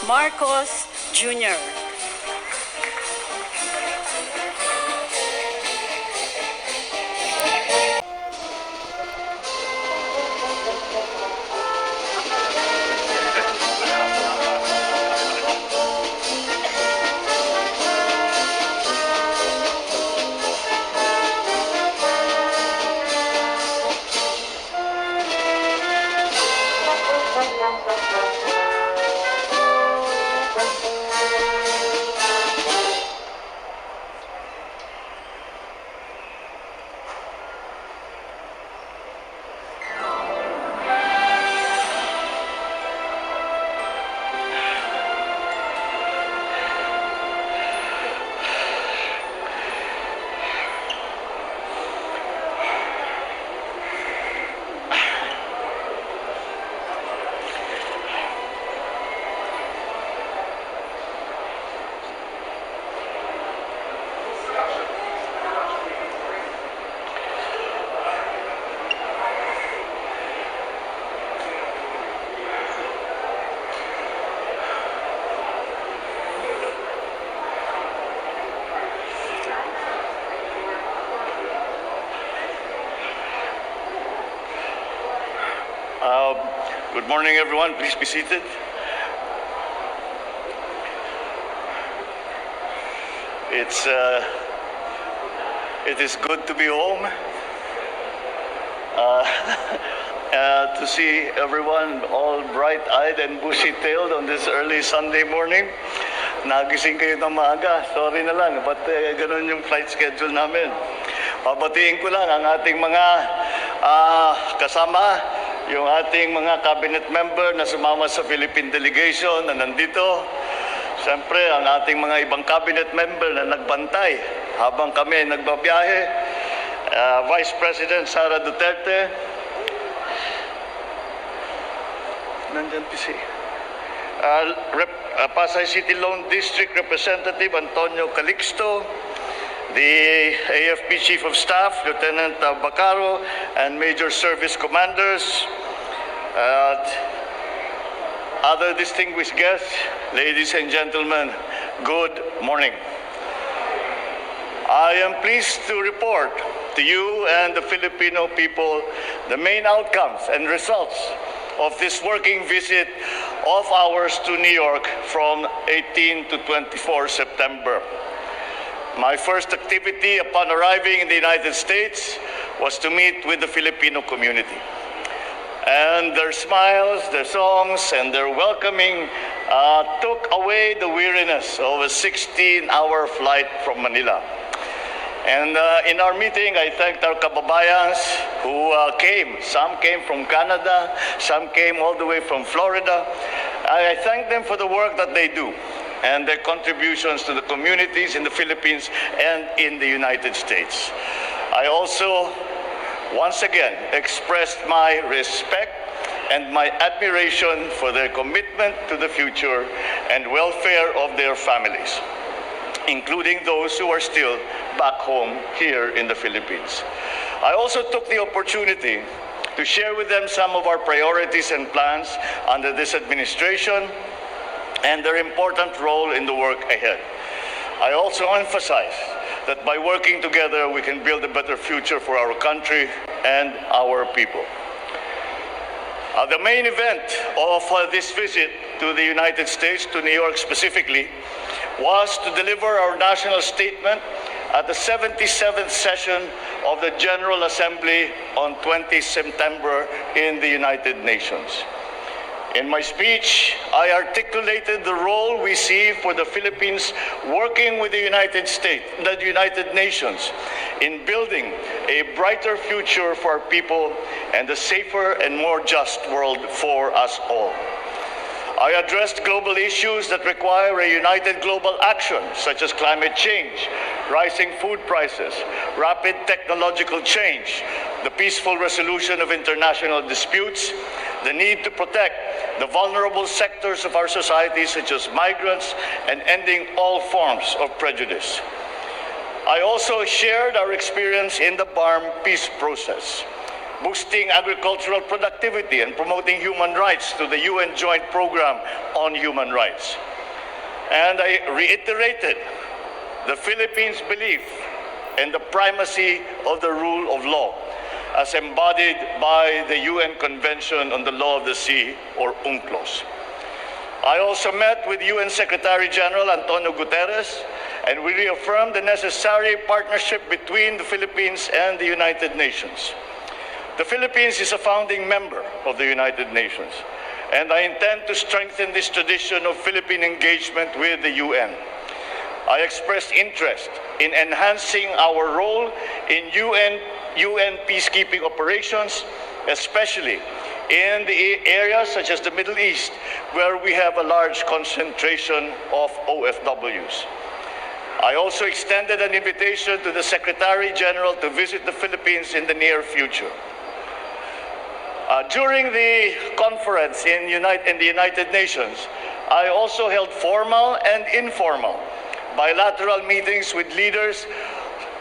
Marcos Jr. Good morning, everyone. Please be seated. It is good to be home. To see everyone all bright-eyed and bushy-tailed on this early Sunday morning. Nagising kayo ng maaga. Sorry na lang, but ganun yung flight schedule namin. Pabatiin ko lang ang ating mga kasama, yung ating mga cabinet member na sumama sa Philippine delegation na nandito. Siyempre, ang ating mga ibang cabinet member na nagbantay habang kami nagbabiyahe. Vice President Sara Duterte. Nandyan si Pasay City Lone District Representative Antonio Calixto. The AFP Chief of Staff, Lieutenant Bacaro, and Major Service Commanders, other distinguished guests, ladies and gentlemen, good morning. I am pleased to report to you and the Filipino people the main outcomes and results of this working visit of ours to New York from 18 to 24 September. My first activity upon arriving in the United States was to meet with the Filipino community. And their smiles, their songs, and their welcoming took away the weariness of a 16-hour flight from Manila. And in our meeting, I thanked our kababayans who came. Some came from Canada, some came all the way from Florida. I thank them for the work that they do and their contributions to the communities in the Philippines and in the United States. I also, once again, expressed my respect and my admiration for their commitment to the future and welfare of their families, including those who are still back home here in the Philippines. I also took the opportunity to share with them some of our priorities and plans under this administration and their important role in the work ahead. I also emphasize that by working together, we can build a better future for our country and our people. The main event of this visit to the United States, to New York specifically, was to deliver our national statement at the 77th session of the General Assembly on 20 September in the United Nations. In my speech, I articulated the role we see for the Philippines working with the United States, the United Nations, in building a brighter future for our people and a safer and more just world for us all. I addressed global issues that require a united global action, such as climate change, rising food prices, rapid technological change, the peaceful resolution of international disputes, the need to protect the vulnerable sectors of our society, such as migrants, and ending all forms of prejudice. I also shared our experience in the BARM peace process. boosting agricultural productivity, and promoting human rights through the UN Joint Program on Human Rights. And I reiterated the Philippines' belief in the primacy of the rule of law as embodied by the UN Convention on the Law of the Sea, or UNCLOS. I also met with UN Secretary General Antonio Guterres, and we reaffirmed the necessary partnership between the Philippines and the United Nations. The Philippines is a founding member of the United Nations, and I intend to strengthen this tradition of Philippine engagement with the UN. I expressed interest in enhancing our role in UN peacekeeping operations, especially in the areas such as the Middle East, where we have a large concentration of OFWs. I also extended an invitation to the Secretary General to visit the Philippines in the near future. During the conference in the United Nations, I also held formal and informal bilateral meetings with leaders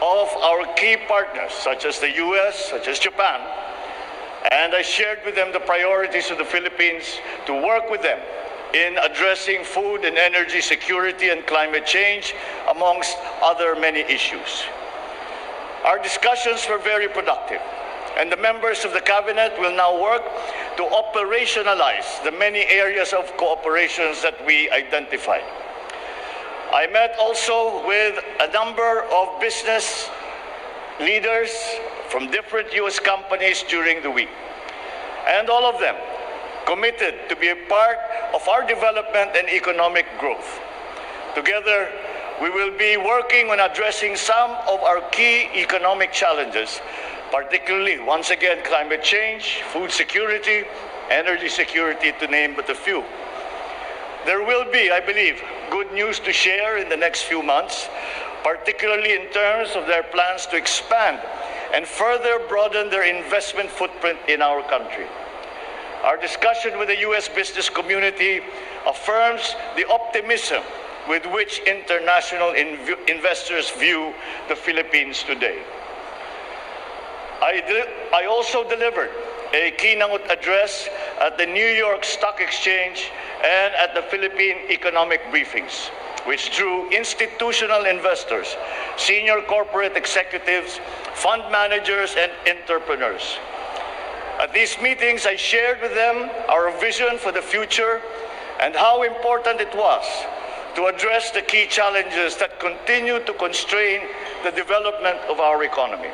of our key partners, such as the US, such as Japan, and I shared with them the priorities of the Philippines to work with them in addressing food and energy security and climate change, amongst other many issues. Our discussions were very productive, and the members of the cabinet will now work to operationalize the many areas of cooperations that we identified. I met also with a number of business leaders from different US companies during the week, and all of them committed to be a part of our development and economic growth. Together, we will be working on addressing some of our key economic challenges, particularly, once again, climate change, food security, energy security, to name but a few. There will be, I believe, good news to share in the next few months, particularly in terms of their plans to expand and further broaden their investment footprint in our country. Our discussion with the U.S. business community affirms the optimism with which international investors view the Philippines today. I also delivered a keynote address at the New York Stock Exchange and at the Philippine economic briefings, which drew institutional investors, senior corporate executives, fund managers, and entrepreneurs. At these meetings, I shared with them our vision for the future and how important it was to address the key challenges that continue to constrain the development of our economy.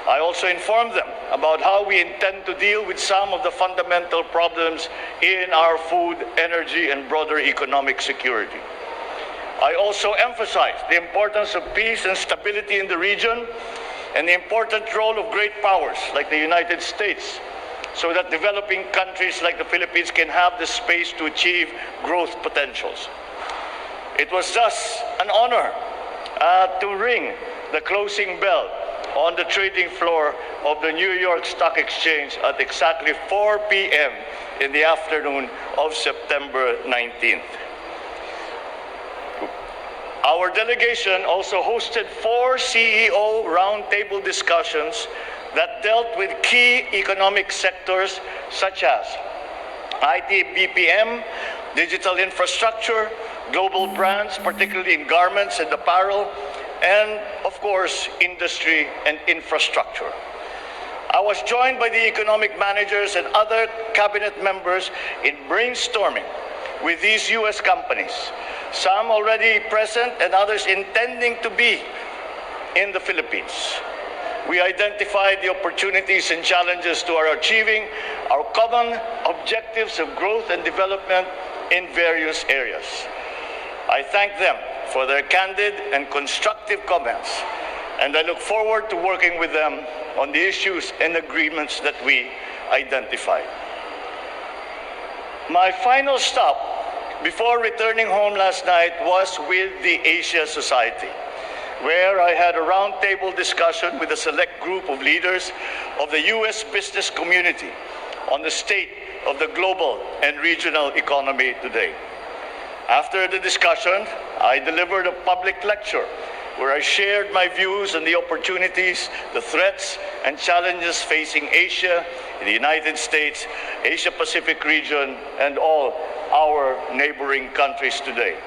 I also informed them about how we intend to deal with some of the fundamental problems in our food, energy, and broader economic security. I also emphasized the importance of peace and stability in the region and the important role of great powers like the United States, so that developing countries like the Philippines can have the space to achieve growth potentials. It was thus an honor to ring the closing bell on the trading floor of the New York Stock Exchange at exactly 4 p.m. in the afternoon of September 19th. Our delegation also hosted 4 CEO roundtable discussions that dealt with key economic sectors such as IT BPM, digital infrastructure, global brands, particularly in garments and apparel, and, of course, industry and infrastructure. I was joined by the economic managers and other cabinet members in brainstorming with these U.S. companies, some already present and others intending to be in the Philippines. We identified the opportunities and challenges to our achieving our common objectives of growth and development in various areas. I thank them for their candid and constructive comments, and I look forward to working with them on the issues and agreements that we identified. My final stop before returning home last night was with the Asia Society, where I had a roundtable discussion with a select group of leaders of the U.S. business community on the state of the global and regional economy today. After the discussion, I delivered a public lecture where I shared my views on the opportunities, the threats, and challenges facing Asia, the United States, Asia-Pacific region, and all our neighboring countries today.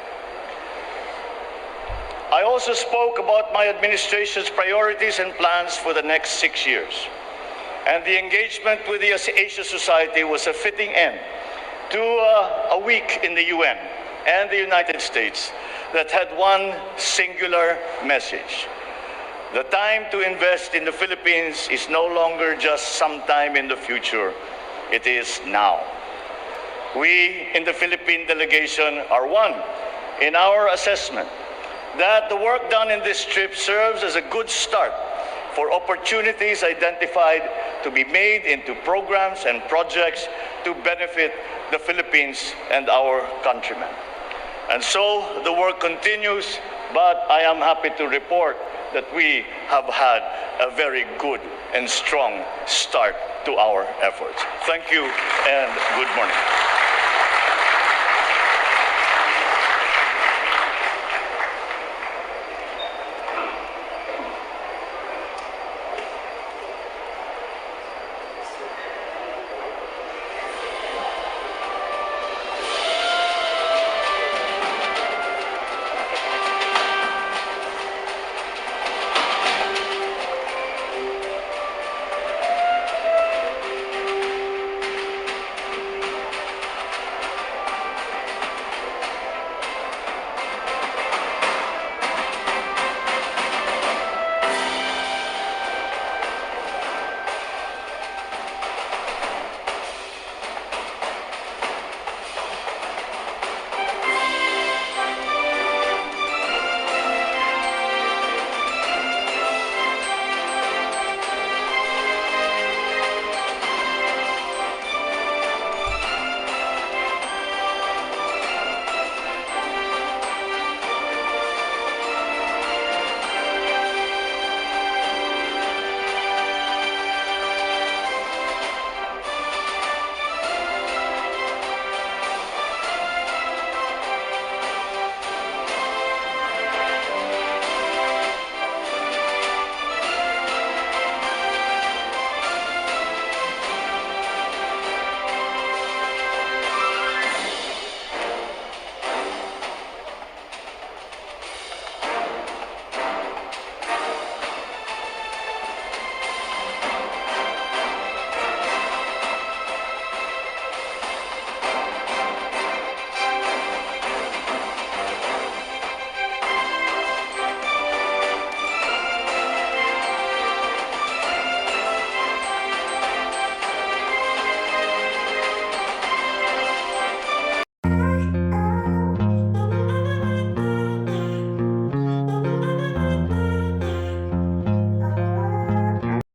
I also spoke about my administration's priorities and plans for the next 6 years. And the engagement with the Asia Society was a fitting end to a week in the UN and the United States that had one singular message. The time to invest in the Philippines is no longer just sometime in the future. It is now. We in the Philippine delegation are one in our assessment that the work done in this trip serves as a good start for opportunities identified to be made into programs and projects to benefit the Philippines and our countrymen. And so the work continues, but I am happy to report that we have had a very good and strong start to our efforts. Thank you and good morning.